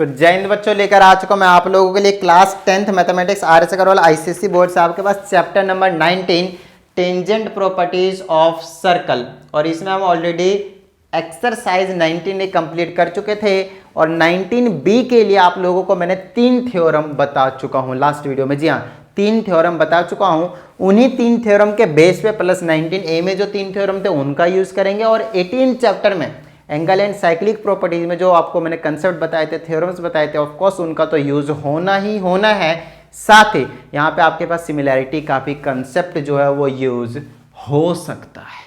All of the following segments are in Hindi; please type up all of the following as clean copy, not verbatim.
तो जय हिंद बच्चों, लेकर आ चुका मैं आप लोगों के लिए class 10th mathematics R S. Agarwal ICSE board से आपके पास chapter number 19 tangent properties of circle. और इसमें हम ऑलरेडी एक्सरसाइज 19 कंप्लीट कर चुके थे और 19B के लिए आप लोगों को मैंने 3 थ्योरम बता चुका हूं लास्ट वीडियो में। जी हाँ, 3 थ्योरम बता चुका हूं। उन्हीं 3 थ्योरम के बेस पे प्लस 19A में जो 3 थ्योरम थे उनका यूज करेंगे और 18 चैप्टर में एंगल एंड साइक्लिक प्रॉपर्टीज में जो आपको मैंने कंसेप्ट बताए थे, थ्योरम्स बताए थे, ऑफ कोर्स उनका तो यूज होना ही होना है। साथ ही यहाँ पे आपके पास सिमिलैरिटी का भी कंसेप्ट जो है वो यूज हो सकता है।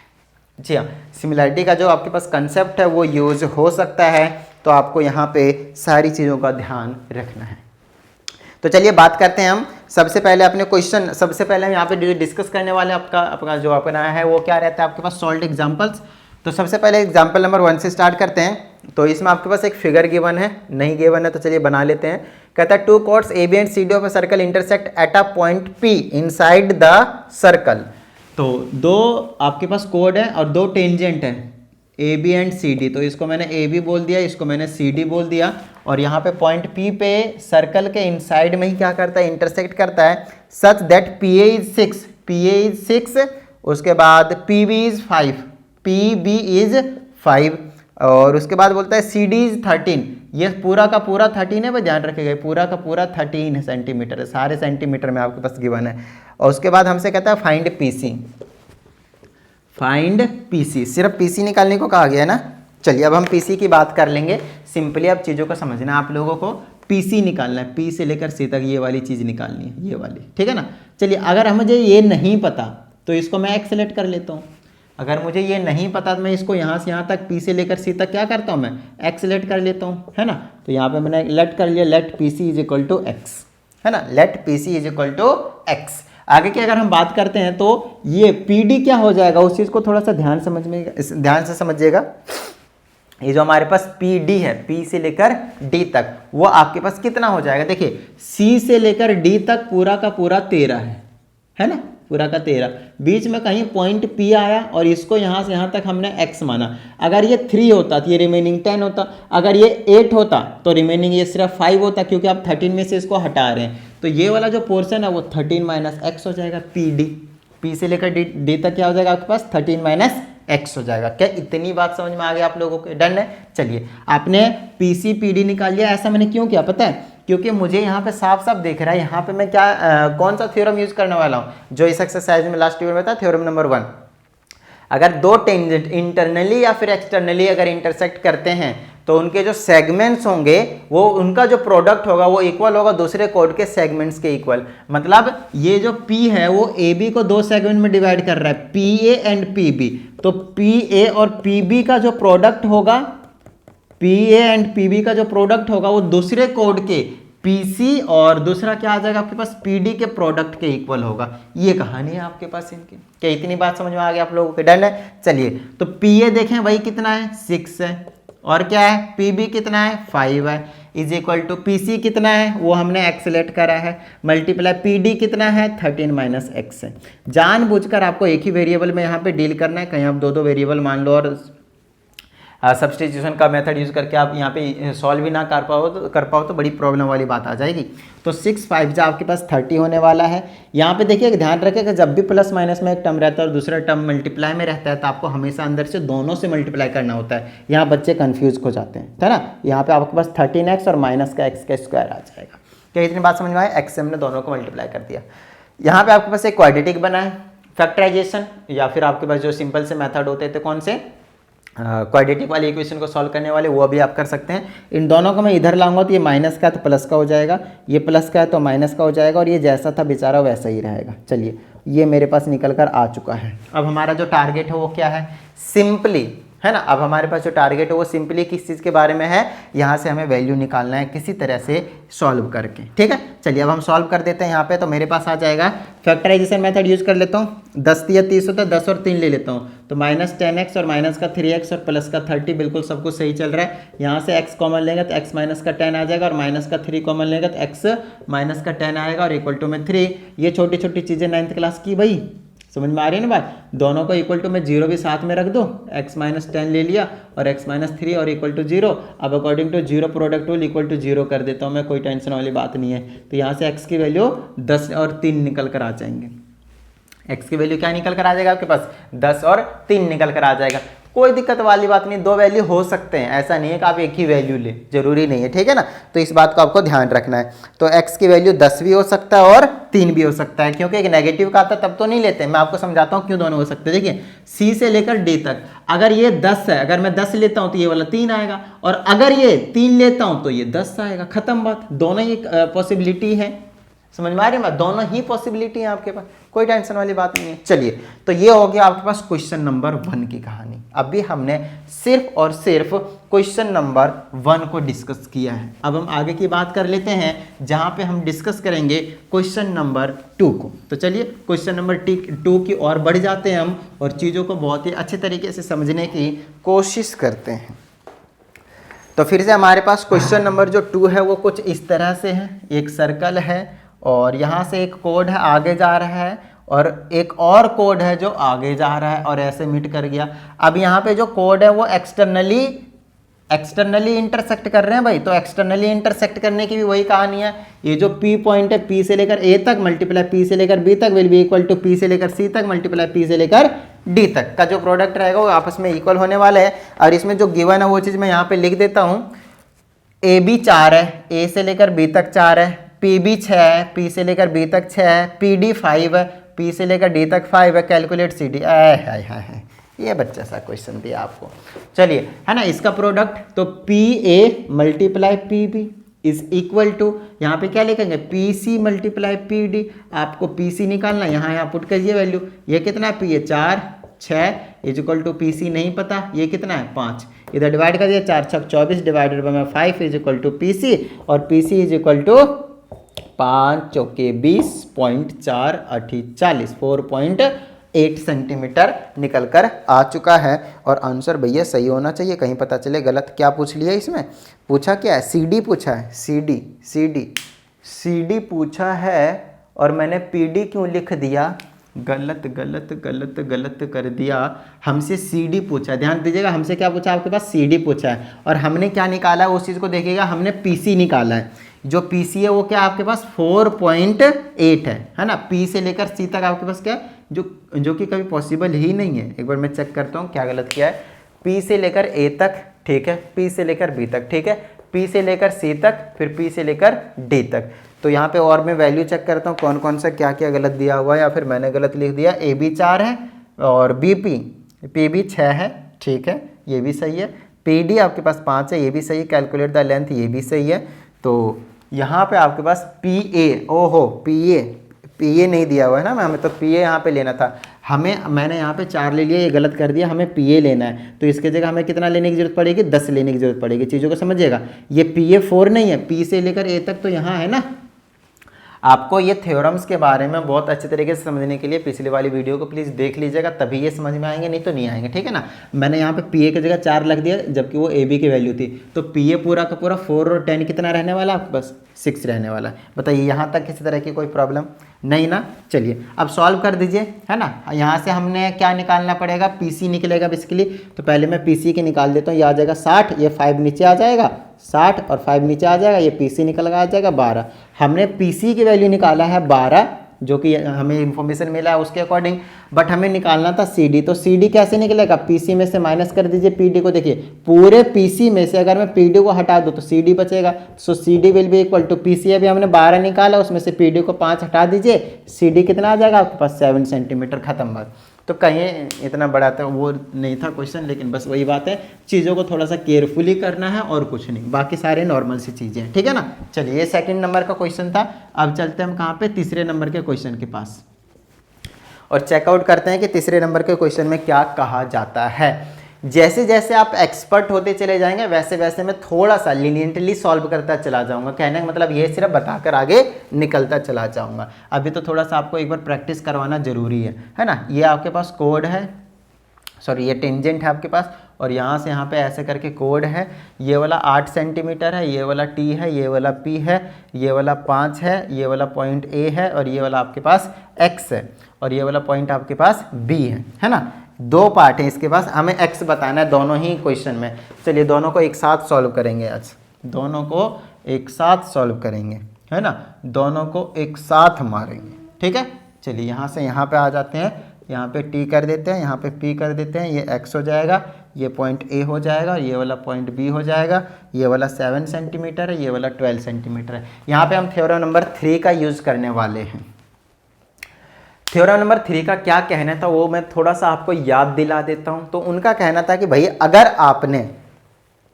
जी हाँ, सिमिलैरिटी का जो आपके पास कंसेप्ट है वो यूज हो सकता है, तो आपको यहाँ पे सारी चीज़ों का ध्यान रखना है। तो चलिए बात करते हैं हम। सबसे पहले अपने क्वेश्चन, सबसे पहले हम यहाँ पे जो डिस्कस करने वाले आपका जो अपना है वो क्या रहता है आपके पास, सॉल्व एग्जाम्पल्स। तो सबसे पहले एग्जाम्पल नंबर 1 से स्टार्ट करते हैं। तो इसमें आपके पास एक फिगर गिवन है, नहीं गिवन है तो चलिए बना लेते हैं। कहता है 2 chords AB and CD of a circle intersect at a point P inside the circle. तो दो आपके पास कोड है और दो टेंजेंट है AB एंड CD। तो इसको मैंने AB बोल दिया, इसको मैंने CD बोल दिया। और यहाँ पे पॉइंट P पे सर्कल के इनसाइड में ही क्या करता है, इंटरसेक्ट करता है सच दैट PA इज 6, उसके बाद PB इज 5, PB इज 5 और उसके बाद बोलता है CD इज 13। ये पूरा का पूरा 13 है, भाई ध्यान रखिएगा, पूरा का पूरा 13 सेंटीमीटर है, सारे सेंटीमीटर में आपके पास गिवन है। और उसके बाद हमसे कहता है फाइंड PC, सिर्फ PC निकालने को कहा गया है ना। चलिए अब हम PC की बात कर लेंगे। सिंपली अब चीज़ों को समझना आप लोगों को, PC निकालना है, P से लेकर C तक ये वाली चीज़ निकालनी है, ये वाली, ठीक है ना। चलिए अगर मुझे ये नहीं पता तो इसको मैं एक्स सेलेक्ट कर लेता हूँ। अगर मुझे ये नहीं पता तो मैं इसको यहाँ से यहाँ तक P से लेकर C तक क्या करता हूँ, मैं एक्स सेलेक्ट कर लेता हूँ, है ना। तो यहाँ पे मैंने लेट कर लिया, let PC is equal to x, है ना, let PC is equal to x. आगे की अगर हम बात करते हैं तो ये PD क्या हो जाएगा, उस चीज़ को थोड़ा सा ध्यान से समझिएगा। ये जो हमारे पास PD है, P से लेकर D तक, वो आपके पास कितना हो जाएगा, देखिए C से लेकर D तक पूरा का पूरा 13 है ना, पूरा का 13। बीच में कहीं पॉइंट P आया और इसको यहाँ से यहाँ तक हमने x माना। अगर ये 3 होता तो ये रिमेनिंग 10 होता, अगर ये 8 होता तो रिमेनिंग ये सिर्फ 5 होता, क्योंकि आप 13 में से इसको हटा रहे हैं। तो ये वाला जो पोर्शन है वो 13 माइनस एक्स हो जाएगा, PD। P से लेकर D तक क्या हो जाएगा आपके पास, 13 माइनस एक्स हो जाएगा। क्या इतनी बात समझ में आ गई आप लोगों को, डन है। चलिए आपने PC PD निकाल लिया। ऐसा मैंने क्यों किया पता है, क्योंकि मुझे यहाँ पे साफ साफ दिख रहा है यहाँ पे मैं क्या कौन सा थ्योरम यूज करने वाला हूँ, जो इस एक्सरसाइज में लास्ट वीडियो में था, थ्योरम नंबर 1। अगर दो टेंजेंट इंटरनली या फिर एक्सटर्नली अगर इंटरसेक्ट करते हैं तो उनके जो सेगमेंट्स होंगे वो उनका जो प्रोडक्ट होगा वो इक्वल होगा दूसरे कोड के सेगमेंट्स के इक्वल। मतलब ये जो P है वो AB को 2 सेगमेंट में डिवाइड कर रहा है, PA एंड PB। तो PA और PB का जो प्रोडक्ट होगा, PA एंड PB का जो प्रोडक्ट होगा वो दूसरे कोड के PC और दूसरा क्या आ जाएगा आपके पास, PD के प्रोडक्ट के इक्वल होगा। ये कहानी है आपके पास इनकी। क्या इतनी बात समझ में आ गई आप लोगों के, डन है। चलिए तो PA देखें भाई कितना है, 6 है, और क्या है PB कितना है, 5 है, इज इक्वल टू PC कितना है वो हमने एक्स सेलेक्ट करा है, मल्टीप्लाई PD कितना है, 13 माइनस एक्स है। जानबूझकर आपको एक ही वेरिएबल में यहाँ पे डील करना है, कहीं आप 2 वेरिएबल मान लो और सब्स्टिट्यूशन का मेथड यूज करके आप यहाँ पे सॉल्व भी ना कर पाओ तो बड़ी प्रॉब्लम वाली बात आ जाएगी। तो 6 5 जो आपके पास 30 होने वाला है। यहाँ पे देखिए ध्यान रखें कि जब भी प्लस माइनस में एक टर्म रहता है और दूसरा टर्म मल्टीप्लाई में रहता है तो आपको हमेशा अंदर से दोनों से मल्टीप्लाई करना होता है। यहाँ बच्चे कन्फ्यूज हो जाते हैं, है ना। यहाँ पे आपके पास 13x और माइनस का x का स्क्वायर आ जाएगा। क्या इतनी बात समझ में आए, x से हमने दोनों को मल्टीप्लाई कर दिया। यहाँ पे आपके पास एक क्वाड्रेटिक बना है, फैक्टराइजेशन, या फिर आपके पास जो सिंपल से मेथड होते थे कौन से, क्वाड्रेटिक वाली इक्वेशन को सॉल्व करने वाले, वो भी आप कर सकते हैं। इन दोनों को मैं इधर लाऊंगा तो ये माइनस का है तो प्लस का हो जाएगा, ये प्लस का है तो माइनस का हो जाएगा, और ये जैसा था बेचारा वैसा ही रहेगा। चलिए ये मेरे पास निकल कर आ चुका है। अब हमारा जो टारगेट है वो क्या है, सिंपली, है ना। अब हमारे पास जो टारगेट है वो सिंपली किस चीज़ के बारे में है, यहाँ से हमें वैल्यू निकालना है किसी तरह से सॉल्व करके, ठीक है। चलिए अब हम सॉल्व कर देते हैं यहाँ पे। तो मेरे पास आ जाएगा, फैक्टराइजेशन मेथड यूज कर लेता हूँ, 10 या 30 होता है, 10 और 3 ले लेता हूँ, तो माइनस 10x और माइनस का 3x और प्लस का 30, बिल्कुल सब कुछ सही चल रहा है। यहाँ से x कॉमन लेंगे तो x माइनस का 10 आ जाएगा, और माइनस का 3 कॉमन लेंगे तो x माइनस का 10 आएगा, और इक्वल टू में 3। ये छोटी छोटी चीज़ें 9th क्लास की भाई समझ में आ रही है ना बात। दोनों को इक्वल टू मैं जीरो भी साथ में रख दूँ, x माइनस 10 ले लिया और x माइनस 3 और इक्वल टू जीरो। अब according to zero product rule equal to zero कर देता हूँ मैं, कोई टेंशन वाली बात नहीं है। तो यहाँ से x की वैल्यू 10 और 3 निकल कर आ जाएंगे। x की वैल्यू क्या निकल कर आ जाएगा आपके पास, 10 और 3 निकल कर आ जाएगा। कोई दिक्कत वाली बात नहीं, दो वैल्यू हो सकते हैं, ऐसा नहीं है कि आप एक ही वैल्यू ले, जरूरी नहीं है, ठीक है ना। तो इस बात को आपको ध्यान रखना है। तो x की वैल्यू 10 भी हो सकता है और 3 भी हो सकता है, क्योंकि एक नेगेटिव का आता है तब तो नहीं लेते। मैं आपको समझाता हूँ क्यों दोनों हो सकते हैं। देखिए c से लेकर d तक, अगर ये 10 है, अगर मैं 10 लेता हूँ तो ये वाला 3 आएगा, और अगर ये 3 लेता हूँ तो ये 10 आएगा, खत्म बात। दोनों ही पॉसिबिलिटी है, समझ में आ रही है बात, दोनों ही पॉसिबिलिटी है आपके पास, कोई टेंशन वाली बात नहीं है। चलिए, तो ये हो गया आपके पास क्वेश्चन नंबर 1 की कहानी। अभी हमने सिर्फ और सिर्फ क्वेश्चन नंबर 1 को डिस्कस किया है। अब हम आगे की बात कर लेते हैं, जहां पे हम डिस्कस करेंगे क्वेश्चन नंबर 2 को। तो चलिए क्वेश्चन नंबर 2 की ओर बढ़ जाते हैं हम, और चीज़ों को बहुत ही अच्छे तरीके से समझने की कोशिश करते हैं। तो फिर से हमारे पास क्वेश्चन नंबर जो 2 है वो कुछ इस तरह से है। एक सर्कल है और यहाँ से एक कोड है आगे जा रहा है, और एक और कोड है जो आगे जा रहा है और ऐसे मीट कर गया। अब यहाँ पे जो कोड है वो एक्सटर्नली इंटरसेक्ट कर रहे हैं भाई। तो एक्सटर्नली इंटरसेक्ट करने की भी वही कहानी है। ये जो P पॉइंट है, P से लेकर A तक मल्टीप्लाई P से लेकर B तक will be equal to P से लेकर C तक मल्टीप्लाई P से लेकर D तक का जो प्रोडक्ट रहेगा वो आपस में इक्वल होने वाला है। और इसमें जो गिवन है वो चीज़ मैं यहाँ पे लिख देता हूँ। AB 4 है, A से लेकर B तक 4 है, PB 6 है, P से लेकर B तक 6 है, PD 5 है, P से लेकर D तक 5 है, कैलकुलेट CD। हाय ये बच्चा सा क्वेश्चन दिया आपको। चलिए, है ना, इसका प्रोडक्ट तो PA multiply PB is equal to, यहाँ पे क्या लिखेंगे, PC मल्टीप्लाई PD। आपको PC निकालना, यहाँ पुट करिए वैल्यू। ये कितना है, PA 4 6 is equal to PC नहीं पता, ये कितना है 5, इधर डिवाइड कर दिया, 4 6 24 divided by 5 is equal to PC, और PC इज इक्वल टू 5 चौके 20.4 8 40 4.8 सेंटीमीटर निकल कर आ चुका है। और आंसर भैया सही होना चाहिए, कहीं पता चले गलत। क्या पूछ लिया इसमें, पूछा क्या है, CD पूछा है, CD पूछा है, और मैंने PD क्यों लिख दिया, गलत कर दिया। हमसे CD पूछा, ध्यान दीजिएगा, हमसे क्या पूछा, आपके पास CD पूछा है, और हमने क्या निकाला है उस चीज़ को देखिएगा, हमने PC निकाला है। जो PC है वो क्या आपके पास 4.8 है ना। P से लेकर C तक आपके पास क्या है, जो कि कभी पॉसिबल ही नहीं है। एक बार मैं चेक करता हूँ क्या गलत किया है। P से लेकर A तक, ठीक है, P से लेकर B तक, ठीक है, P से लेकर C तक, फिर P से लेकर D तक। तो यहाँ पे और मैं वैल्यू चेक करता हूँ कौन कौन सा क्या क्या गलत दिया हुआ है, या फिर मैंने गलत लिख दिया। AB 4 है और PB 6 है, ठीक है, ये भी सही है। PD आपके पास 5 है, ये भी सही है। कैलकुलेट द लेंथ, ये भी सही है। तो यहाँ पे आपके पास PA, ओहो PA नहीं दिया हुआ है ना, हमें तो PA यहाँ पे लेना था। मैंने यहाँ पे 4 ले लिया, ये गलत कर दिया, हमें PA लेना है। तो इसके जगह हमें कितना लेने की जरूरत पड़ेगी, 10 लेने की जरूरत पड़ेगी। चीज़ों को समझिएगा, ये PA 4 नहीं है, P से लेकर A तक तो यहाँ है ना। आपको ये थ्योरम्स के बारे में बहुत अच्छे तरीके से समझने के लिए पिछली वाली वीडियो को प्लीज़ देख लीजिएगा, तभी ये समझ में आएंगे, नहीं तो नहीं आएंगे, ठीक है ना। मैंने यहाँ पे PA की जगह 4 लग दिया, जबकि वो AB की वैल्यू थी। तो PA पूरा का पूरा 4 और 10 कितना रहने वाला आपके पास, 6 रहने वाला है। बताइए, यहाँ तक किसी तरह की कोई प्रॉब्लम नहीं ना। चलिए अब सॉल्व कर दीजिए, है ना। यहाँ से हमने क्या निकालना पड़ेगा, PC निकलेगा बेसिकली। तो पहले मैं PC के निकाल देता हूँ, ये आ जाएगा 60, ये 5 नीचे आ जाएगा, 60 और 5 नीचे आ जाएगा, ये PC निकल आ जाएगा 12। हमने PC की वैल्यू निकाला है 12, जो कि हमें इंफॉर्मेशन मिला है उसके अकॉर्डिंग, बट हमें निकालना था CD। तो CD कैसे निकलेगा, PC में से माइनस कर दीजिए PD को। देखिए पूरे PC में से अगर मैं PD को हटा दूँ तो CD बचेगा। सो CD will be equal to PC, अभी हमने 12 निकाला, उसमें से PD को 5 हटा दीजिए, CD कितना आ जाएगा आपके पास 7 सेंटीमीटर, खत्म बात। तो कहीं इतना बड़ा था वो नहीं था क्वेश्चन, लेकिन बस वही बात है, चीज़ों को थोड़ा सा केयरफुली करना है और कुछ नहीं, बाकी सारे नॉर्मल सी चीज़ें हैं, ठीक है ना। चलिए, ये सेकंड नंबर का क्वेश्चन था। अब चलते हैं हम कहाँ पे, तीसरे नंबर के क्वेश्चन के पास, और चेकआउट करते हैं कि तीसरे नंबर के क्वेश्चन में क्या कहा जाता है। जैसे जैसे आप एक्सपर्ट होते चले जाएंगे वैसे वैसे मैं थोड़ा सा लीनियंटली सॉल्व करता चला जाऊंगा। कहने का मतलब ये सिर्फ बताकर आगे निकलता चला जाऊंगा। अभी तो थोड़ा सा आपको एक बार प्रैक्टिस करवाना जरूरी है ना। ये आपके पास कोड है, सॉरी ये टेंजेंट है आपके पास, और यहाँ से यहाँ पे ऐसे करके कोड है, ये वाला 8 सेंटीमीटर है, ये वाला T है, ये वाला P है, ये वाला 5 है, ये वाला पॉइंट A है और ये वाला आपके पास X है और ये वाला पॉइंट आपके पास B है ना। 2 पार्ट है इसके पास, हमें X बताना है दोनों ही क्वेश्चन में। चलिए दोनों को एक साथ सॉल्व करेंगे आज, दोनों को एक साथ सॉल्व करेंगे, है ना, दोनों को एक साथ मारेंगे, ठीक है। चलिए यहाँ से यहाँ पे आ जाते हैं, यहाँ पे T कर देते हैं, यहाँ पे P कर देते हैं, ये X हो जाएगा, ये पॉइंट A हो जाएगा, ये वाला पॉइंट B हो जाएगा, ये वाला 7 सेंटीमीटर है, ये वाला 12 सेंटीमीटर है। यहाँ पे हम थ्योरम नंबर 3 का यूज़ करने वाले हैं। थ्योरम नंबर 3 का क्या कहना था वो मैं थोड़ा सा आपको याद दिला देता हूँ। तो उनका कहना था कि भाई अगर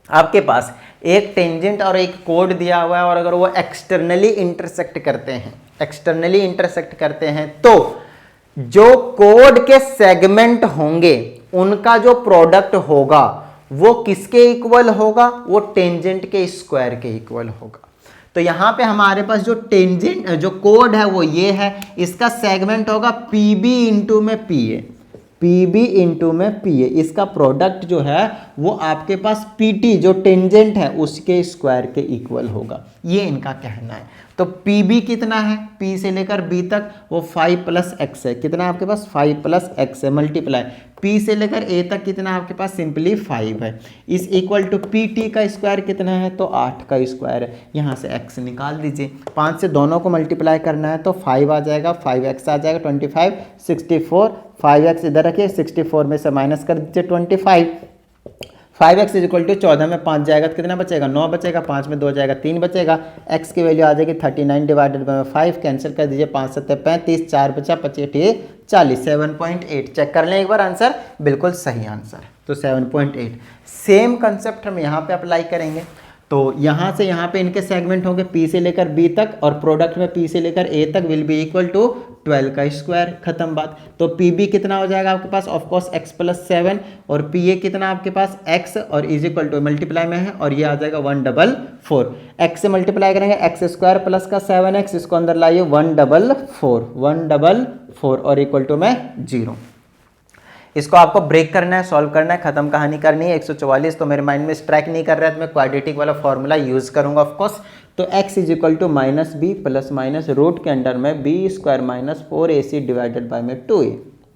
आपके पास एक टेंजेंट और एक कोड दिया हुआ है और अगर वो एक्सटर्नली इंटरसेक्ट करते हैं तो जो कोड के सेगमेंट होंगे उनका जो प्रोडक्ट होगा वो किसके इक्वल होगा, वो टेंजेंट के स्क्वायर के इक्वल होगा। तो यहां पे हमारे पास जो टेंजेंट जो कोड है वो ये है, इसका सेगमेंट होगा PB इंटू में PA, PB इंटू में PA, इसका प्रोडक्ट जो है वो आपके पास PT जो टेंजेंट है उसके स्क्वायर के इक्वल होगा, ये इनका कहना है। तो PB कितना है, P से लेकर B तक वो 5 + x है, कितना आपके पास 5 + x है, मल्टीप्लाई P से लेकर A तक कितना आपके पास सिंपली 5 है, इस इक्वल टू PT का स्क्वायर कितना है, तो 8 का स्क्वायर है। यहाँ से x निकाल दीजिए, 5 से दोनों को मल्टीप्लाई करना है तो 5 आ जाएगा, 5x आ जाएगा, 25 64, 5x इधर रखिए, 64 में से माइनस कर दीजिए 25, 5x = 14 में 5 जाएगा तो कितना बचेगा, 9 बचेगा, 5 में 2 जाएगा, 3 बचेगा, x की वैल्यू आ जाएगी 39 डिवाइडेड बाय 5, कैंसिल कर दीजिए, 5 7 35, 4 बचा 25 40, 7.8। चेक कर लें एक बार आंसर, बिल्कुल सही आंसर, तो 7.8। सेम कंसेप्ट हम यहाँ पे अप्लाई करेंगे। तो यहाँ से यहाँ पे इनके सेगमेंट होंगे P से लेकर B तक और प्रोडक्ट में P से लेकर A तक विल बी इक्वल टू 12 का स्क्वायर, खत्म बात। तो PB कितना हो जाएगा आपके पास, ऑफ कोर्स x + 7 और PA कितना आपके पास x और इज इक्वल टू मल्टीप्लाई में है और ये आ जाएगा 144, x से मल्टीप्लाई करेंगे x² प्लस का 7x, इसको अंदर लाइए 144 और इक्वल टू में 0। इसको आपको ब्रेक करना है, सॉल्व करना है, खत्म कहानी करनी है। 144 तो मेरे माइंड में स्ट्राइक नहीं कर रहा है तो मैं क्वाड्रेटिक वाला फॉर्मूला यूज करूंगा ऑफ कोर्स। तो x = -b plus minus root के अंडर में b² - 4ac डिवाइडेड बाय में 2a,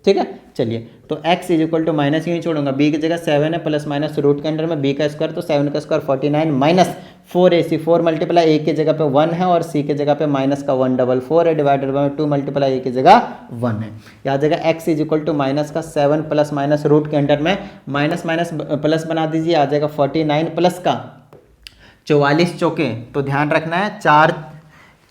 ठीक है। चलिए तो x = माइनस यूँ ही छोड़ूंगा, b की जगह 7 है प्लस माइनस रूट के अंडर में b का स्क्वायर, तो 7 का square 49 minus 4ac, 4 multiply a की जगह पे 1 है और c की जगह पे माइनस का 144 है डिवाइडेड बाय 2 मल्टीप्लाई a की जगह 1 है। यहाँ जगह x = माइनस का 7 प्लस माइनस रूट के अंडर में माइनस माइनस प्लस बना दीजिए, आ जाएगा 49 प्लस का 44 चौके, तो ध्यान रखना है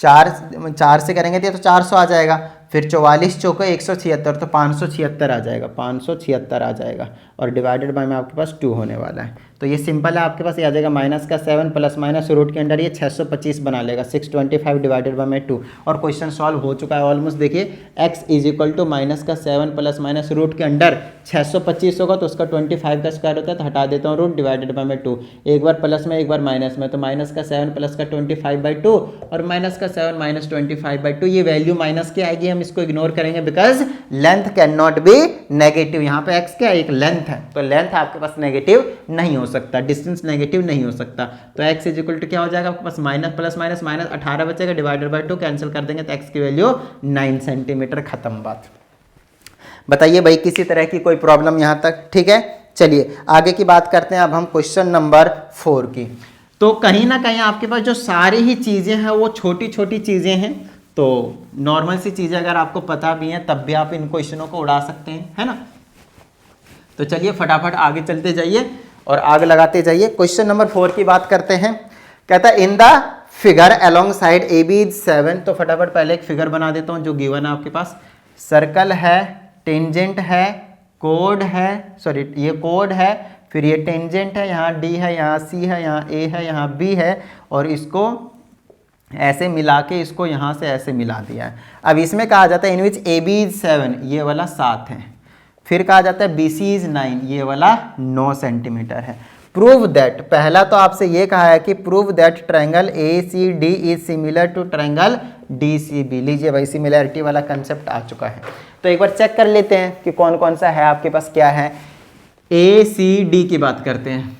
4 से करेंगे तो 400 आ जाएगा, फिर 44 चौके 176 तो 576 आ जाएगा, 576 आ जाएगा और डिवाइडेड बाय में आपके पास 2 होने वाला है। तो ये सिंपल है आपके पास, ये आ जाएगा माइनस का 7 प्लस माइनस रूट के अंडर ये 625 बना लेगा, 625 डिवाइडेड बाय में 2 और क्वेश्चन सॉल्व हो चुका है ऑलमोस्ट। देखिए x = माइनस का 7 प्लस माइनस रूट के अंडर 625 होगा तो उसका 25 का स्क्वायर होता है, तो हटा देता हूँ रूट डिवाइडेड बाय में 2, एक बार प्लस में एक बार माइनस में, तो माइनस का 7 प्लस का 25/2 और माइनस का 7 माइनस 25/2, ये वैल्यू माइनस की आएगी, हम इसको इग्नोर करेंगे because length can not be negative. यहाँ पे x क्या एक लेंथ है तो लेंथ आपके पास नेगेटिव नहीं हो सकता, डिस्टेंस नेगेटिव नहीं हो सकता। तो x = क्या हो जाएगा आपके पास, माइनस प्लस माइनस माइनस 18 बचेगा डिवाइडेड बाय 2, कैंसिल कर देंगे तो x की वैल्यू 9 सेंटीमीटर, खत्म बात। बताइए भाई किसी तरह की कोई प्रॉब्लम यहाँ तक, ठीक है। चलिए आगे की बात करते हैं अब हम क्वेश्चन नंबर 4 की। तो कहीं ना कहीं आपके पास जो सारी ही चीज़ें हैं वो छोटी छोटी चीज़ें हैं, तो नॉर्मल सी चीज़ें अगर आपको पता भी हैं तब भी आप इन क्वेश्चनों को उड़ा सकते हैं, है ना। तो चलिए फटाफट आगे चलते जाइए और आग लगाते जाइए। क्वेश्चन नंबर 4 की बात करते हैं। कहता है in the figure along side AB is 7, तो फटाफट पहले एक फिगर बना देता हूँ जो गिवन है आपके पास। सर्कल है, टेंजेंट है, कोड है, सॉरी ये कोड है, फिर ये टेंजेंट है, यहाँ D है, यहाँ C है, यहाँ A है, यहाँ B है और इसको ऐसे मिला के इसको यहाँ से ऐसे मिला दिया है। अब इसमें कहा जाता है इन विच AB इज 7, ये वाला 7 है, फिर कहा जाता है BC इज 9, ये वाला 9 सेंटीमीटर है। प्रूव दैट, पहला तो आपसे ये कहा है कि prove that triangle ACD is similar to triangle DCB। लीजिए भाई सिमिलरिटी वाला कंसेप्ट आ चुका है, तो एक बार चेक कर लेते हैं कि कौन कौन सा है आपके पास। क्या है, ACD की बात करते हैं।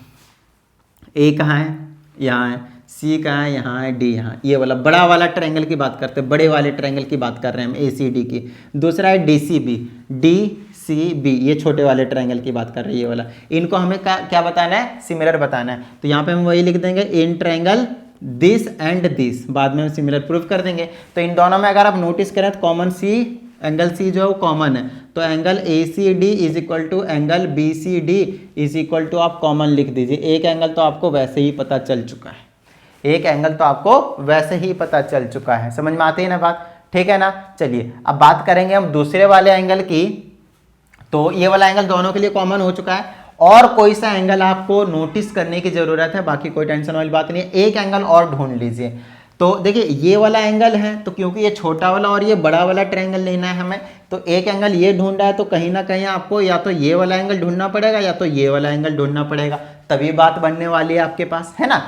ए कहाँ है? यहाँ है। सी कहाँ है? यहाँ है। डी यहाँ। ये वाला बड़ा वाला ट्रायंगल की बात करते हैं, बड़े वाले ट्रायंगल की बात कर रहे हैं हम, ACD की। दूसरा है DCB, DCB ये छोटे वाले ट्रायंगल की बात कर रही है ये वाला। इनको हमें क्या बताना है? सिमिलर बताना है। तो यहाँ पे हम वही लिख देंगे, in triangle this and this, बाद में हम सिमिलर प्रूफ कर देंगे। तो इन दोनों में अगर आप नोटिस करें तो कॉमन सी, एंगल सी जो है वो कॉमन है, तो angle ACD is equal to angle BCD is equal to आप कॉमन लिख दीजिए। एक एंगल तो आपको वैसे ही पता चल चुका है, एक एंगल तो आपको वैसे ही पता चल चुका है। समझ में आती है ना बात? ठीक है ना। चलिए अब बात करेंगे हम दूसरे वाले एंगल की। तो ये वाला एंगल दोनों के लिए कॉमन हो चुका है, और कोई सा एंगल आपको नोटिस करने की जरूरत है, बाकी कोई टेंशन वाली बात नहीं है। एक एंगल और ढूंढ लीजिए। तो देखिए ये वाला एंगल है, तो क्योंकि ये छोटा वाला और ये बड़ा वाला ट्रायंगल लेना है हमें, तो एक एंगल ये ढूंढा है, तो कहीं ना कहीं आपको या तो ये वाला एंगल ढूंढना पड़ेगा या तो ये वाला एंगल ढूंढना पड़ेगा, तभी बात बनने वाली है आपके पास, है ना।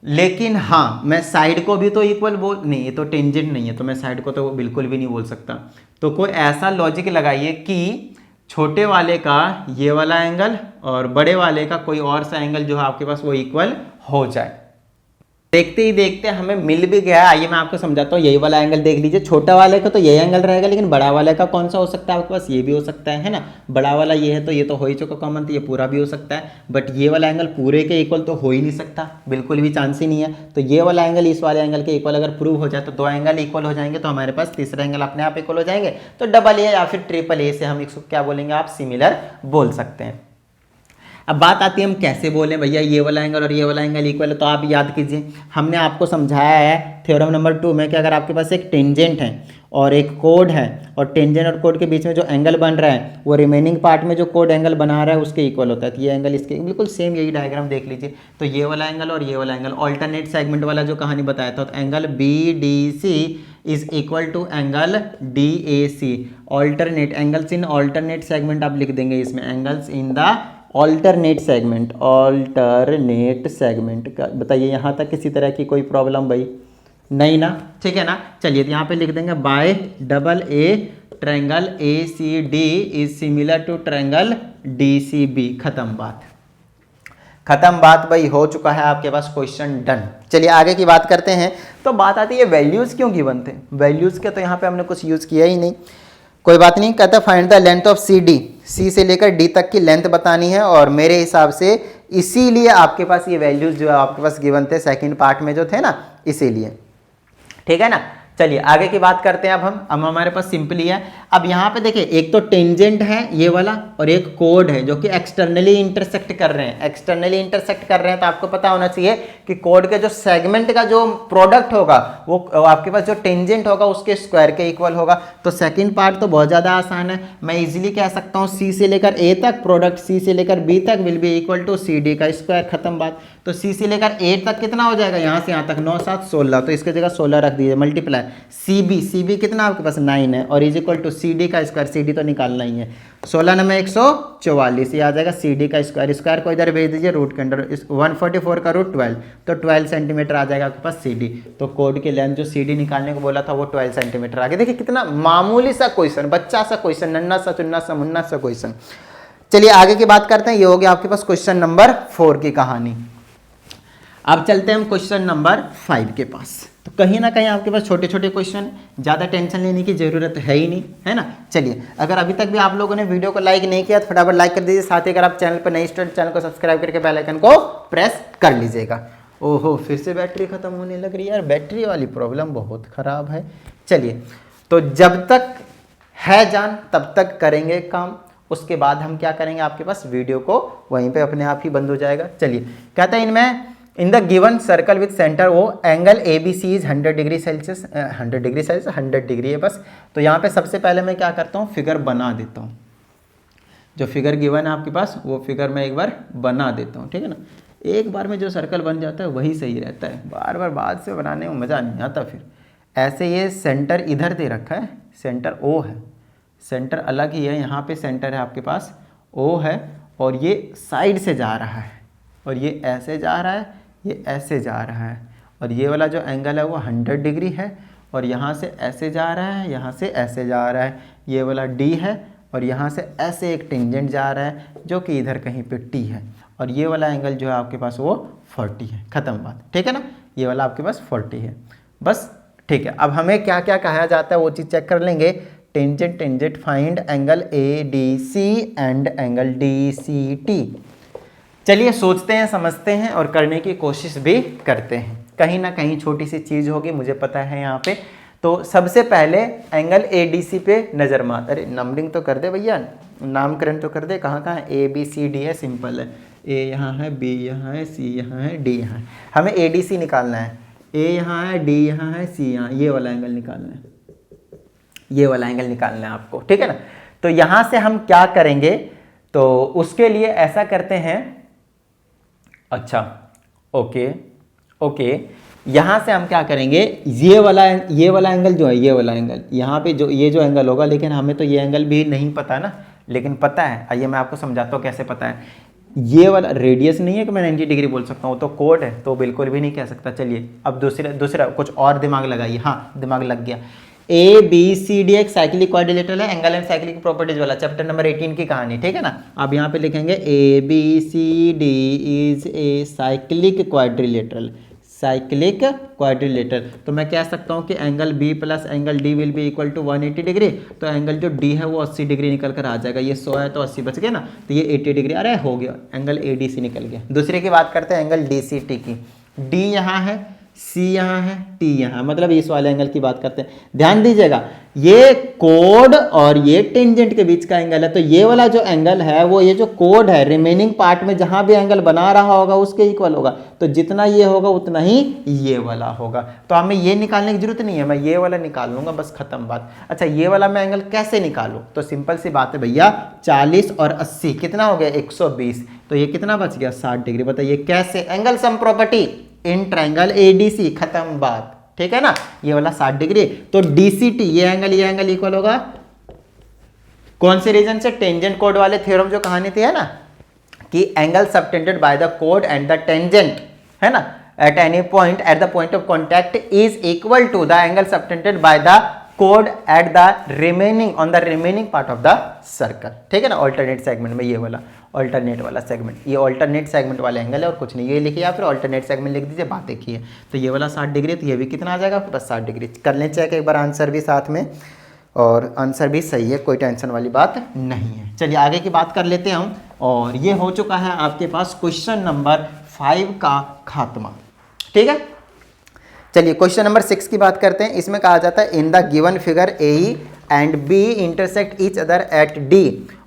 लेकिन हाँ, मैं साइड को भी तो इक्वल बोल नहीं, ये तो टेंजेंट नहीं है, तो मैं साइड को तो बिल्कुल भी नहीं बोल सकता। तो कोई ऐसा लॉजिक लगाइए कि छोटे वाले का ये वाला एंगल और बड़े वाले का कोई और सा एंगल जो है आपके पास वो इक्वल हो जाए। देखते ही देखते हमें मिल भी गया। आइए मैं आपको समझाता हूँ। यही वाला एंगल देख लीजिए, छोटा वाले का तो यही एंगल रहेगा, लेकिन बड़ा वाले का कौन सा हो सकता है आपके पास? ये भी हो सकता है ना। बड़ा वाला ये है तो ये तो हो ही चुका कॉमन, तो ये पूरा भी हो सकता है, बट ये वाला एंगल पूरे के इक्वल तो हो ही नहीं सकता, बिल्कुल भी चांस ही नहीं है। तो ये वाला एंगल इस वाले एंगल के इक्वल अगर प्रूव हो जाए तो दो एंगल इक्वल हो जाएंगे, तो हमारे पास तीसरा एंगल अपने आप इक्वल हो जाएंगे। तो डबल ए या फिर ट्रिपल ए से हम इसको क्या बोलेंगे? आप सिमिलर बोल सकते हैं। अब बात आती है हम कैसे बोलें भैया ये वाला एंगल और ये वाला एंगल इक्वल है। तो आप याद कीजिए, हमने आपको समझाया है थ्योरम नंबर 2 में कि अगर आपके पास एक टेंजेंट है और एक कोड है, और टेंजेंट और कोड के बीच में जो एंगल बन रहा है वो रिमेनिंग पार्ट में जो कोड एंगल बना रहा है उसके इक्वल होता है। तो ये एंगल इसके बिल्कुल सेम, यही डायग्राम देख लीजिए। तो ये वाला एंगल और ये वाला एंगल ऑल्टरनेट सेगमेंट वाला जो कहानी बताया था, तो angle BDC is equal to angle DAC। Alternate angles in alternate segment आप लिख देंगे इसमें, angles in the alternate segment. Alternate segment का बताइए, यहाँ तक किसी तरह की कोई प्रॉब्लम भाई? नहीं ना, ठीक है ना। चलिए तो यहाँ पे लिख देंगे by double a triangle ACD is similar to triangle DCB। खत्म बात, खत्म बात भाई, हो चुका है आपके पास क्वेश्चन, डन। चलिए आगे की बात करते हैं। तो बात आती है वैल्यूज क्यों गिवन थे? वैल्यूज के तो यहाँ पे हमने कुछ यूज किया ही नहीं, कोई बात नहीं। कहता है find the length of CD, C से लेकर D तक की लेंथ बतानी है, और मेरे हिसाब से इसीलिए आपके पास ये वैल्यूज जो है आपके पास गिवन थे सेकंड पार्ट में जो थे ना, इसीलिए, ठीक है ना। चलिए आगे की बात करते हैं। अब हमारे पास सिंपली है। अब यहाँ पे देखिए, एक तो टेंजेंट है ये वाला और एक कोड है जो कि एक्सटर्नली इंटरसेक्ट कर रहे हैं। एक्सटर्नली इंटरसेक्ट कर रहे हैं तो आपको पता होना चाहिए कि कोड के जो सेगमेंट का जो प्रोडक्ट होगा वो आपके पास जो टेंजेंट होगा उसके स्क्वायर के इक्वल होगा। तो सेकंड पार्ट तो बहुत ज़्यादा आसान है, मैं इजीली कह सकता हूँ C से लेकर A तक प्रोडक्ट C से लेकर B तक will be equal to CD का स्क्वायर। खत्म बात। तो C से लेकर A तक कितना हो जाएगा? यहाँ से यहाँ तक 9 7 16, तो इसकी जगह 16 रख दीजिए, मल्टीप्लाई CB कितना आपके पास 9 है, और इज इक्वल टू CD का स्क्वायर। CD तो निकालना ही है, 16 9 144, ये आ जाएगा CD का स्क्वायर। स्क्वायर को इधर भेज दीजिए रूट के अंदर, 144 का रूट 12, तो 12 सेंटीमीटर आ जाएगा आपके पास CD। तो कोड की लेंथ जो CD निकालने को बोला था वो 12 सेंटीमीटर आ गया। देखिए कितना मामूली सा क्वेश्चन, बच्चा सा क्वेश्चन, नन्ना सा चुन्ना सा मुन्ना सा क्वेश्चन। चलिए आगे की बात करते हैं। ये हो गया आपके पास क्वेश्चन नंबर 4 की कहानी। अब चलते हैं हम क्वेश्चन नंबर 5 के पास। तो कहीं ना कहीं आपके पास छोटे छोटे क्वेश्चन, ज़्यादा टेंशन लेने की जरूरत है ही नहीं, है ना। चलिए, अगर अभी तक भी आप लोगों ने वीडियो को लाइक नहीं किया तो फटाफट लाइक कर दीजिए। साथ ही अगर आप चैनल पर नए स्टूडेंट, चैनल को सब्सक्राइब करके बेल आइकन को प्रेस कर लीजिएगा। ओहो, फिर से बैटरी खत्म होने लग रही है यार, बैटरी वाली प्रॉब्लम बहुत ख़राब है। चलिए, तो जब तक है जान तब तक करेंगे काम, उसके बाद हम क्या करेंगे, आपके पास वीडियो को वहीं पे अपने आप ही बंद हो जाएगा। चलिए, कहता है इनमें in the given circle with centre वो angle ABC is 100 degree Celsius, 100 degree Celsius 100 degree है बस। तो यहाँ पे सबसे पहले मैं क्या करता हूँ, फिगर बना देता हूँ। जो फिगर गिवन है आपके पास वो फिगर मैं एक बार बना देता हूँ, ठीक है ना। एक बार में जो सर्कल बन जाता है वही सही रहता है, बार बार बाद से बनाने में मज़ा नहीं आता। फिर ऐसे ये सेंटर इधर दे रखा है, सेंटर O है, सेंटर अलग ही है, यहाँ पे सेंटर है आपके पास O है, और ये साइड से जा रहा है, और ये ऐसे जा रहा है, ये ऐसे जा रहा है, और ये वाला जो एंगल है वो 100 डिग्री है, और यहाँ से ऐसे जा रहा है, यहाँ से ऐसे जा रहा है। ये वाला D है और यहाँ से ऐसे एक टेंजेंट जा रहा है जो कि इधर कहीं पे टी है, और ये वाला एंगल जो है आपके पास वो 40 है। ख़त्म बात, ठीक है ना, ये वाला आपके पास 40 है बस, ठीक है। अब हमें क्या क्या कहा जाता है वो चीज़ चेक कर लेंगे। Tangent tangent find angle ADC and angle DCT। चलिए सोचते हैं, समझते हैं और करने की कोशिश भी करते हैं। कहीं ना कहीं छोटी सी चीज़ होगी, मुझे पता है यहाँ पे। तो सबसे पहले एंगल ADC पे नज़र मार, अरे नंबरिंग तो कर दे भैया, नामकरण तो कर दे, कहाँ कहाँ ABCD है, सिंपल है। A यहाँ है, B यहाँ है, C यहाँ है, D यहाँ है। हमें ADC निकालना है। A यहाँ है, D यहाँ है, C यहाँ, ये वाला एंगल निकालना है, ये वाला एंगल निकालना है आपको, ठीक है ना। तो यहाँ से हम क्या करेंगे, तो उसके लिए ऐसा करते हैं, अच्छा ओके ओके, यहाँ से हम क्या करेंगे, ये वाला एंगल जो है, ये वाला एंगल यहाँ पे जो ये जो एंगल होगा, लेकिन हमें तो ये एंगल भी नहीं पता ना, लेकिन पता है, आइए मैं आपको समझाता हूँ कैसे पता है। ये वाला रेडियस नहीं है कि मैं 90 डिग्री बोल सकता हूँ, तो कोड है, तो बिल्कुल भी नहीं कह सकता। चलिए अब दूसरा कुछ और दिमाग लगाइए। हाँ दिमाग लग गया। ABCD एक साइक्लिक क्वाड्रिलेटरल है, एंगल एंड साइक्लिक प्रॉपर्टीज वाला चैप्टर नंबर 18 की कहानी, ठीक है ना। अब यहाँ पे लिखेंगे ABCD is a cyclic quadrilateral, cyclic quadrilateral. तो मैं कह सकता हूँ कि angle B plus angle D will be equal to 180 degree. तो एंगल जो D है वो 80 डिग्री निकल कर आ जाएगा, ये 100 है तो 80 बच गया ना, तो ये 80 डिग्री, अरे हो गया, एंगल ADC निकल गया। दूसरे की बात करते हैं एंगल DCT की। D यहाँ है, C यहाँ है, T यहाँ, मतलब इस वाले एंगल की बात करते हैं। ध्यान दीजिएगा, ये कोड और ये टेंजेंट के बीच का एंगल है, तो ये वाला जो एंगल है वो ये जो कोड है रिमेनिंग पार्ट में जहां भी एंगल बना रहा होगा उसके इक्वल होगा। तो जितना ये होगा उतना ही ये वाला होगा। तो हमें ये निकालने की जरूरत नहीं है, मैं ये वाला निकाल लूंगा, बस खत्म बात। अच्छा ये वाला मैं एंगल कैसे निकालूं, तो सिंपल सी बात है भैया, 40 और 80 कितना हो गया, 120, तो ये कितना बच गया, 60 डिग्री। बताइए कैसे, angle sum property in triangle ADC, खत्म बात, ठीक है ना। ये वाला 60 डिग्री, तो DCT ये एंगल इक्वल होगा कौन से रीजन से, टेंजेंट कोड वाले थ्योरम जो कहानी थी है ना, कि एंगल सबटेंडेड बाय द कोड एंड द टेंजेंट, है ना, at any point at the point of contact is equal to the angle subtended by the कोड at the remaining on the remaining part of the circle, ठीक है ना। ऑल्टरनेट सेगमेंट में ये वाला ऑल्टरनेट वाला सेगमेंट, ये ऑल्टरनेट सेगमेंट वाला एंगल है और कुछ नहीं, ये लिखिए या फिर ऑल्टरनेट सेगमेंट लिख दीजिए, बात एक ही है। तो ये वाला 60 डिग्री, तो ये भी कितना आ जाएगा आपके पास, 60 डिग्री। कर लें चेक एक बार आंसर भी साथ में, और आंसर भी सही है, कोई टेंशन वाली बात नहीं है। चलिए आगे की बात कर लेते हैं हम, और ये हो चुका है आपके पास क्वेश्चन नंबर 5 का खात्मा, ठीक है। चलिए क्वेश्चन नंबर 6 की बात करते हैं। इसमें कहा जाता है इन the given figure AE and B intersect each other at D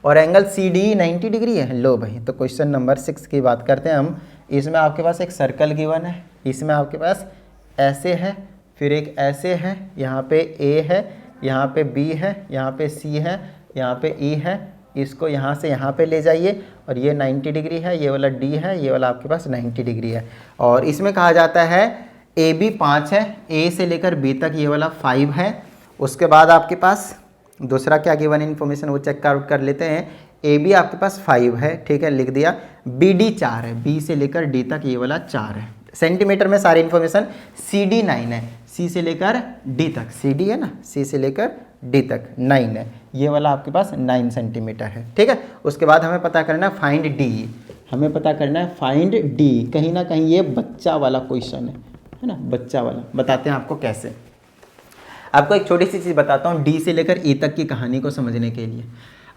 और एंगल CD 90 डिग्री है। लो भाई, तो क्वेश्चन नंबर 6 की बात करते हैं हम। इसमें आपके पास एक सर्कल गिवन है, इसमें आपके पास ऐसे है, फिर एक ऐसे है, यहाँ पे A है, यहाँ पे B है, यहाँ पे C है, यहाँ पे E है, इसको यहाँ से यहाँ पे ले जाइए, और ये 90 डिग्री है, ये वाला D है, ये वाला आपके पास 90 डिग्री है। और इसमें कहा जाता है AB 5 है, A से लेकर B तक ये वाला 5 है। उसके बाद आपके पास दूसरा क्या गिवन इन्फॉर्मेशन वो चेक आउट कर लेते हैं। AB आपके पास 5 है, ठीक है, लिख दिया। BD 4 है, B से लेकर D तक ये वाला 4 है सेंटीमीटर में सारी इन्फॉर्मेशन। CD 9 है, C से लेकर D तक, CD है ना, C से लेकर D तक 9 है, ये वाला आपके पास 9 सेंटीमीटर है, ठीक है। उसके बाद हमें पता करना है फाइंड D, हमें पता करना है फाइंड D। कहीं ना कहीं ये बच्चा वाला क्वेश्चन है ना, बच्चा वाला। बताते हैं आपको कैसे। आपको एक छोटी सी चीज़ बताता हूँ D से लेकर E तक की कहानी को समझने के लिए।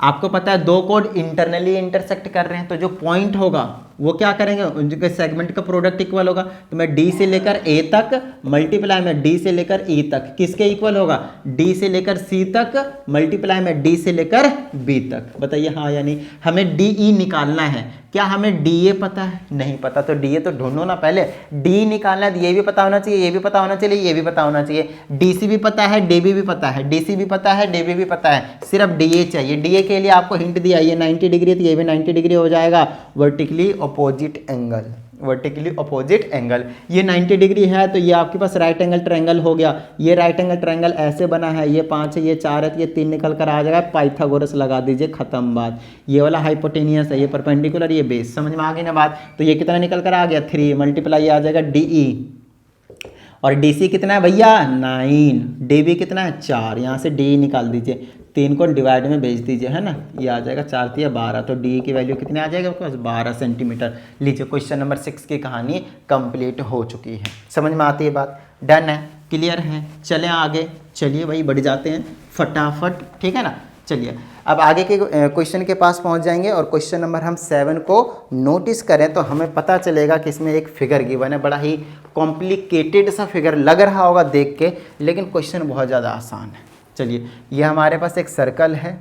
आपको पता है दो कोड इंटरनली इंटरसेक्ट कर रहे हैं, तो जो पॉइंट होगा वो क्या करेंगे, उनके सेगमेंट का प्रोडक्ट इक्वल होगा। तो मैं D से लेकर A तक मल्टीप्लाई में D से लेकर E तक किसके इक्वल होगा, D से लेकर C तक मल्टीप्लाई में D से लेकर B तक। बताइए हाँ या नहीं। हमें DE निकालना है। क्या हमें DA पता है, नहीं पता, तो DA तो ढूंढो ना पहले। D निकालना है, ये भी पता होना चाहिए, ये भी पता होना चाहिए, ये भी पता होना चाहिए। DC भी पता है, DB भी पता है, DC भी पता है, DB भी पता है, सिर्फ DA चाहिए। DA के लिए आपको हिंट दिया, ये 90 डिग्री तो ये भी 90 डिग्री हो जाएगा। Vertically opposite angle, vertically opposite angle, ये 90 डिग्री है तो ये आपके पास राइट एंगल ट्रायंगल हो गया। ये राइट एंगल ट्रायंगल ऐसे बना है, ये 5 है, ये 4 है, तो ये 3 निकल कर आ जाएगा। पाइथागोरस लगा दीजिए, खत्म बात। ये वाला हाइपोटेनियस है, ये परपेंडिकुलर, ये बेस, समझ में आ गई ना बात। तो ये कितना निकल कर आ गया, 3 मल्टीप्लाई आ जाएगा DE, और DC कितना है भैया 9, DB कितना है 4, यहाँ से DE निकाल दीजिए। 3 को डिवाइड में भेज दीजिए, है ना, ये आ जाएगा 4 3 12, तो डी की वैल्यू कितनी आ जाएगी आपके पास 12 सेंटीमीटर। लीजिए क्वेश्चन नंबर 6 की कहानी कंप्लीट हो चुकी है। समझ में आती है बात, डन है, क्लियर है। चलें आगे, चलिए भाई बढ़ जाते हैं फटाफट, ठीक है ना। चलिए अब आगे के क्वेश्चन के पास पहुंच जाएंगे और क्वेश्चन नंबर हम 7 को नोटिस करें तो हमें पता चलेगा कि इसमें एक फिगर गिवन है, बड़ा ही कॉम्प्लिकेटेड सा फिगर लग रहा होगा देख के, लेकिन क्वेश्चन बहुत ज़्यादा आसान है। चलिए ये हमारे पास एक सर्कल है,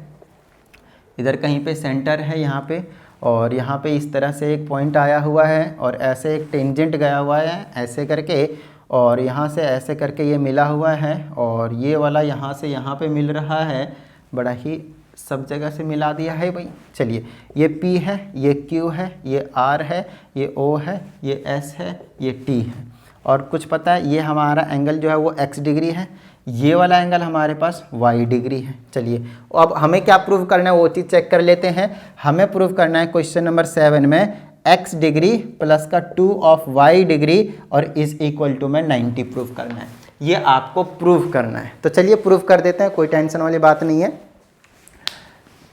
इधर कहीं पे सेंटर है यहाँ पे, और यहाँ पे इस तरह से एक पॉइंट आया हुआ है और ऐसे एक टेंजेंट गया हुआ है ऐसे करके, और यहाँ से ऐसे करके ये मिला हुआ है, और ये वाला यहाँ से यहाँ पे मिल रहा है, बड़ा ही सब जगह से मिला दिया है भाई। चलिए ये P है, ये Q है, ये R है, ये O है, ये S है, ये T है, और कुछ पता है ये हमारा एंगल जो है वो x डिग्री है, ये वाला एंगल हमारे पास y डिग्री है। चलिए अब हमें क्या प्रूव करना है वो चीज़ चेक कर लेते हैं। हमें प्रूव करना है क्वेश्चन नंबर 7 में x डिग्री प्लस का 2 ऑफ y डिग्री और इज इक्वल टू में 90 प्रूव करना है, ये आपको प्रूव करना है। तो चलिए प्रूव कर देते हैं, कोई टेंशन वाली बात नहीं है।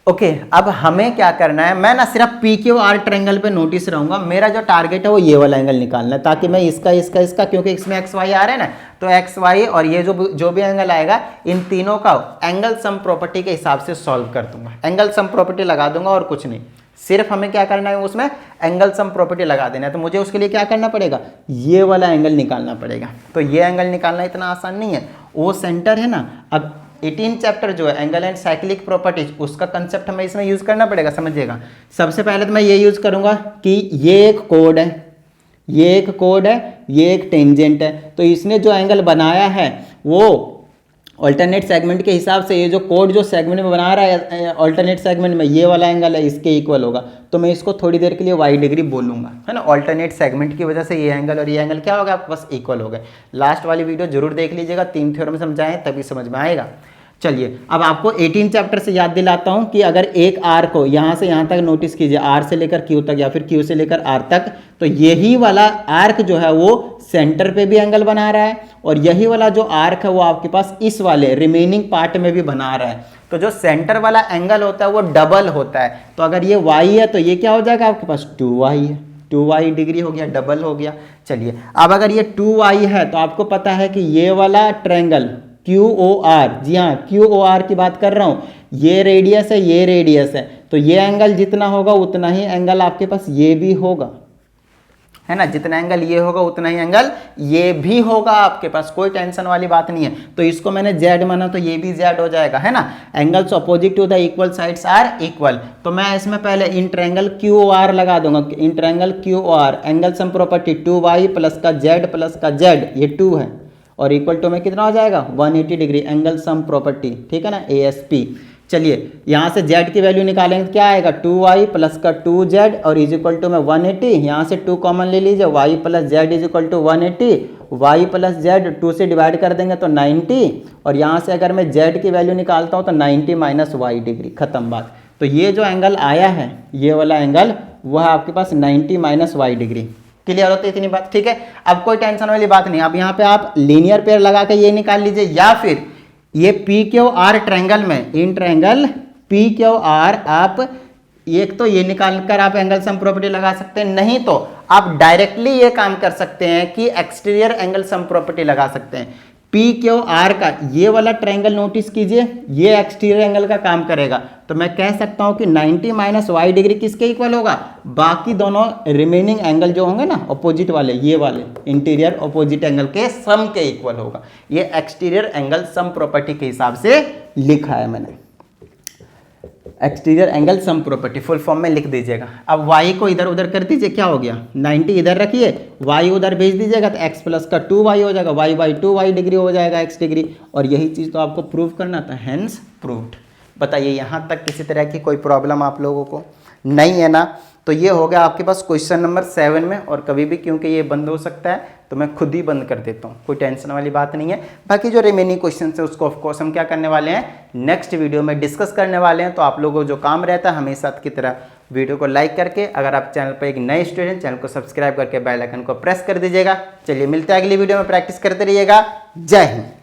ओके अब हमें क्या करना है, मैं ना सिर्फ पी क्यू आर ट्रायंगल पे नोटिस रहूंगा, मेरा जो टारगेट है वो ये वाला एंगल निकालना है, ताकि मैं इसका क्योंकि इसमें एक्स वाई आ रहे हैं ना, तो एक्स वाई और ये जो भी एंगल आएगा इन तीनों का एंगल सम प्रॉपर्टी के हिसाब से सॉल्व कर दूंगा, एंगल सम प्रॉपर्टी लगा दूंगा और कुछ नहीं। सिर्फ हमें क्या करना है, उसमें एंगल सम प्रॉपर्टी लगा देना है। तो मुझे उसके लिए क्या करना पड़ेगा, ये वाला एंगल निकालना पड़ेगा। तो ये एंगल निकालना इतना आसान नहीं है, वो सेंटर है ना। अब 18 चैप्टर जो है एंगल एंड साइक्लिक प्रॉपर्टीज, उसका कंसेप्ट हमें इसमें यूज करना पड़ेगा, समझिएगा। सबसे पहले तो मैं ये यूज करूंगा कि ये एक कोड है, ये एक कोड है, ये एक टेंजेंट है, तो इसने जो एंगल बनाया है वो ऑल्टरनेट सेगमेंट के हिसाब से, ये जो कोड जो सेगमेंट में बना रहा है ऑल्टरनेट सेगमेंट में, ये वाला एंगल है इसके इक्वल होगा, तो मैं इसको थोड़ी देर के लिए y डिग्री बोलूंगा, है ना। ऑल्टरनेट सेगमेंट की वजह से ये एंगल और ये एंगल क्या होगा, आपके पास इक्वल हो गए। लास्ट वाली वीडियो जरूर देख लीजिएगा, 3 थ्योरम समझाएं तभी समझ में आएगा। चलिए अब आपको 18 चैप्टर से याद दिलाता हूं कि अगर एक आर को यहां से यहां तक नोटिस कीजिए, आर से लेकर क्यू तक या फिर क्यू से लेकर आर तक, तो यही वाला आर्क जो है वो सेंटर पे भी एंगल बना रहा है और यही वाला जो आर्क है वो आपके पास इस वाले रिमेनिंग पार्ट में भी बना रहा है। तो जो सेंटर वाला एंगल होता है वो डबल होता है, तो अगर ये y है तो ये क्या हो जाएगा आपके पास 2y है, 2y डिग्री हो गया, डबल हो गया। चलिए अब अगर ये 2y है तो आपको पता है कि ये वाला ट्रायंगल QOR, जी हाँ QOR की बात कर रहा हूं, ये रेडियस है, ये रेडियस है, तो ये एंगल जितना होगा उतना ही एंगल आपके पास ये भी होगा, है ना। जितना एंगल ये होगा उतना ही एंगल ये भी होगा आपके पास, कोई टेंशन वाली बात नहीं है। तो इसको मैंने Z माना तो ये भी Z हो जाएगा, है ना। Angles opposite to the equal sides are equal, तो मैं इसमें पहले इन ट्रायंगल QOR लगा दूंगा, in triangle QOR angle sum property 2y plus का Z, ये 2 है, और इक्वल टू में कितना हो जाएगा 180 डिग्री एंगल सम प्रॉपर्टी, ठीक है ना, ASP। चलिए यहां से z की वैल्यू निकालेंगे तो क्या आएगा 2y प्लस का 2z और इज इक्वल टू में 180, यहां से 2 कॉमन ले लीजिए, y plus z is equal to 180, y plus z 2 से डिवाइड कर देंगे तो 90, और यहां से अगर मैं z की वैल्यू निकालता हूं तो 90 माइनस y डिग्री, खत्म बात। तो ये जो एंगल आया है ये वाला एंगल वह आपके पास 90 माइनस y डिग्री, क्लियर होती है इतनी बात, ठीक है। अब कोई टेंशन वाली बात नहीं, अब यहाँ पे आप लीनियर पेयर लगा के ये निकाल लीजिए, या फिर ये PQR ट्रायंगल में इन ट्रायंगल PQR आप एक तो ये निकाल कर आप एंगल सम प्रॉपर्टी लगा सकते हैं, नहीं तो आप डायरेक्टली ये काम कर सकते हैं कि एक्सटीरियर एंगल सम प्रॉपर्टी लगा सकते हैं। PQR का ये वाला ट्रायंगल नोटिस कीजिए, ये एक्सटीरियर एंगल का काम करेगा, तो मैं कह सकता हूं कि 90 माइनस y डिग्री किसके इक्वल होगा, बाकी दोनों रिमेनिंग एंगल जो होंगे ना अपोजिट वाले, ये वाले इंटीरियर अपोजिट एंगल के सम के इक्वल होगा। ये एक्सटीरियर एंगल सम प्रॉपर्टी के हिसाब से लिखा है मैंने, exterior angle sum property full form में लिख दीजिएगा। अब y को इधर उधर कर दीजिए, क्या हो गया 90 इधर रखिए, y उधर भेज दीजिएगा तो x प्लस का 2y हो जाएगा, y बाई 2y डिग्री हो जाएगा x डिग्री, और यही चीज़ तो आपको प्रूव करना था, हेंस प्रूव्ड। बताइए यहाँ तक किसी तरह की कोई प्रॉब्लम आप लोगों को नहीं है ना। तो ये हो गया आपके पास क्वेश्चन नंबर 7 में, और कभी भी क्योंकि ये बंद हो सकता है तो मैं खुद ही बंद कर देता हूँ, कोई टेंशन वाली बात नहीं है। बाकी जो रिमेनिंग क्वेश्चन है उसको ऑफकोर्स हम क्या करने वाले हैं, नेक्स्ट वीडियो में डिस्कस करने वाले हैं। तो आप लोगों को जो काम रहता है हमेशा की तरह वीडियो को लाइक करके, अगर आप चैनल पर एक नए स्टूडेंट, चैनल को सब्सक्राइब करके बेल आइकन को प्रेस कर दीजिएगा। चलिए मिलते हैं अगली वीडियो में, प्रैक्टिस करते रहिएगा। जय हिंद।